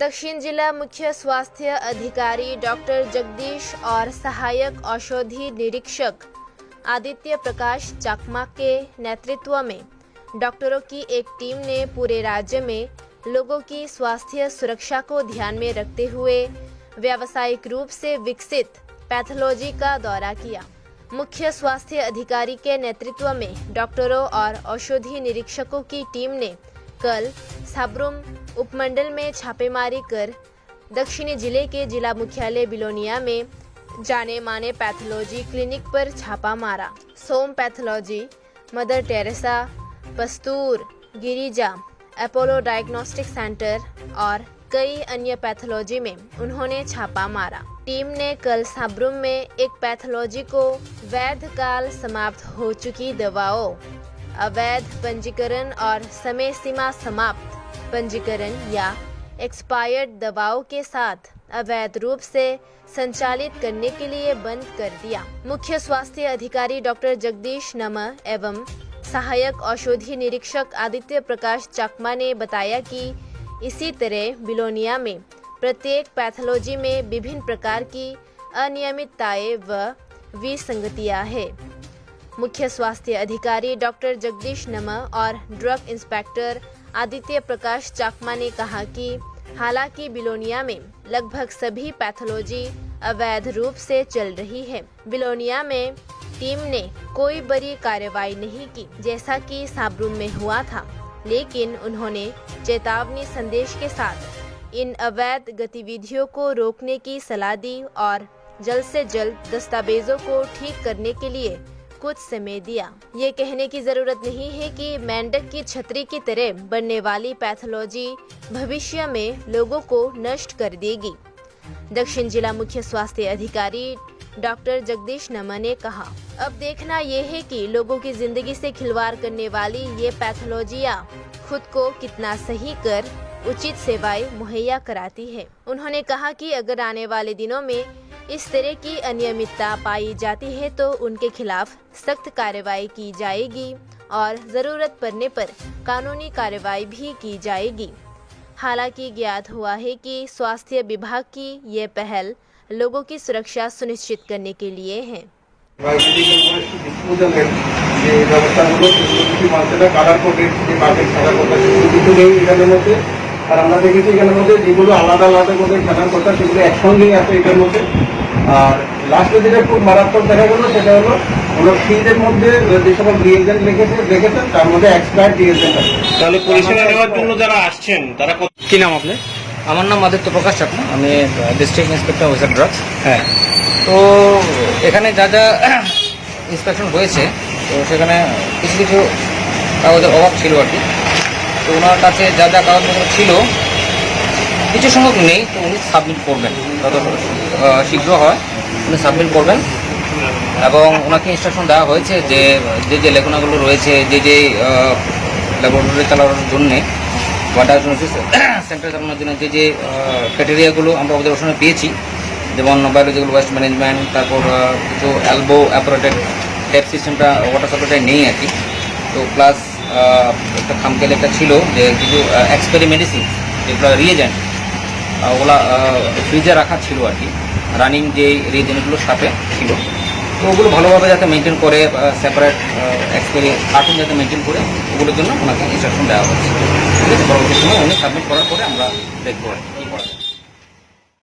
दक्षिण जिला मुख्य स्वास्थ्य अधिकारी डॉक्टर जगदीश और सहायक औषधि निरीक्षक आदित्य प्रकाश चाकमा के नेतृत्व में डॉक्टरों की एक टीम ने पूरे राज्य में लोगों की स्वास्थ्य सुरक्षा को ध्यान में रखते हुए व्यावसायिक रूप से विकसित पैथोलॉजी का दौरा किया। मुख्य स्वास्थ्य अधिकारी के नेतृत्व में डॉक्टरों और औषधि निरीक्षकों की टीम ने कल साब्रुम उपमंडल में छापेमारी कर दक्षिणी जिले के जिला मुख्यालय बिलोनिया में जाने माने पैथोलॉजी क्लिनिक पर छापा मारा। Som pathology, Mother Teresa, Pasteur, Girija, Apollo diagnostic centre और कई अन्य पैथोलॉजी में उन्होंने छापा मारा। टीम ने कल साब्रुम में एक पैथोलॉजी को वैध काल समाप्त हो चुकी दवाओं, अवैध पंजीकरण और समय सीमा समाप्त पंजीकरण या एक्सपायर्ड दवाओं के साथ अवैध रूप से संचालित करने के लिए बंद कर दिया। मुख्य स्वास्थ्य अधिकारी डॉक्टर जगदीश नम एवं सहायक औषधि निरीक्षक आदित्य प्रकाश चाकमा ने बताया कि इसी तरह बिलोनिया में प्रत्येक पैथोलॉजी में विभिन्न प्रकार की अनियमितताएं व विसंगतियां हैं। मुख्य स्वास्थ्य अधिकारी डॉक्टर जगदीश नम और ड्रग इंस्पेक्टर आदित्य प्रकाश चाकमा ने कहा कि हालांकि बिलोनिया में लगभग सभी पैथोलॉजी अवैध रूप से चल रही है, बिलोनिया में टीम ने कोई बड़ी कार्रवाई नहीं की जैसा कि साब्रुम में हुआ था, लेकिन उन्होंने चेतावनी संदेश के साथ इन अवैध गतिविधियों को रोकने की सलाह दी और जल्द से जल्द दस्तावेजों को ठीक करने के लिए कुछ समय दिया। ये कहने की जरूरत नहीं है कि मेंढक की छतरी की तरह बनने वाली पैथोलॉजी भविष्य में लोगों को नष्ट कर देगी। दक्षिण जिला मुख्य स्वास्थ्य अधिकारी डॉक्टर जगदीश नम ने कहा, अब देखना ये है कि लोगों की जिंदगी से खिलवाड़ करने वाली ये पैथोलॉजियाँ खुद को कितना सही कर उचित सेवाएं मुहैया कराती है। उन्होंने कहा कि अगर आने वाले दिनों में इस तरह की अनियमितता पाई जाती है तो उनके खिलाफ सख्त कार्रवाई की जाएगी और जरूरत पड़ने पर कानूनी कार्रवाई भी की जाएगी। हालांकि ज्ञात हुआ है कि स्वास्थ्य विभाग की ये पहल लोगों की सुरक्षा सुनिश्चित करने के लिए है। আর আমরা দেখেছি এখানের মধ্যে যেগুলো আলাদা আলাদা করে খেলার কথা সেগুলো একসঙ্গেই আছে এটার মধ্যে। আর লাস্টে যেটা খুব মারাত্মক দেখা গেল সেটা হলো ওনার ফ্রিজের মধ্যে যে সকল রিয়েজেন্ট রেখেছেন তার মধ্যে এক্সপায়ার্ড রিয়েজেন্ট আছে। তাহলে পরিষেবা নেওয়ার জন্য যারা আসছেন তারা কি নাম আপনার? আমার নাম আদিত্য প্রকাশ চাকমা, আমি ডিস্ট্রিক্ট ইন্সপেক্টর অফিসার ড্রাগস। হ্যাঁ, তো এখানে যা যা ইন্সপেকশন হয়েছে তো সেখানে কিছু কিছু কাগজের অভাব ছিল আর কি। তো ওনার কাছে যা যা কাগজপত্র ছিল কিছু সংখ্যক নেই, তো উনি সাবমিট করবেন, যত শীঘ্র হয় উনি সাবমিট করবেন। এবং ওনাকে ইনস্ট্রাকশন দেওয়া হয়েছে যে যে যে লেখনাগুলো রয়েছে, যে যে ল্যাবরেটরি চালানোর জন্যে বা ডায়াগনোসিস সেন্টার চালানোর জন্য যে যে ক্রাইটেরিয়াগুলো আমরা অবজারভেশনে পেয়েছি, যেমন বায়োলজিক্যাল ওয়েস্ট ম্যানেজমেন্ট, তারপর কিছু অ্যালবো অ্যাপারেটেড ট্যাপ সিস্টেমটা ওয়াটার সাপ্লাইটাই নেই আর কি। তো প্লাস একটা খামখেয়ালি একটা ছিল যে কিছু এক্সপায়ারি মেডিসিন যেগুলো রিয়েজেন্ট ওগুলা ফ্রিজে রাখা ছিল আর কি, রানিং যে রিয়েজেন্টগুলো সাথে ছিল। তো ওগুলো ভালোভাবে যাতে মেনটেন করে, সেপারেট এক্সপায়ারি কার্টুন যাতে মেনটেন করে, ওগুলোর জন্য ওনাকে ইনস্ট্রাকশন দেওয়া হচ্ছে। ঠিক আছে, পরবর্তী সময় উনি সাবমিট করার পরে আমরা দেখবো।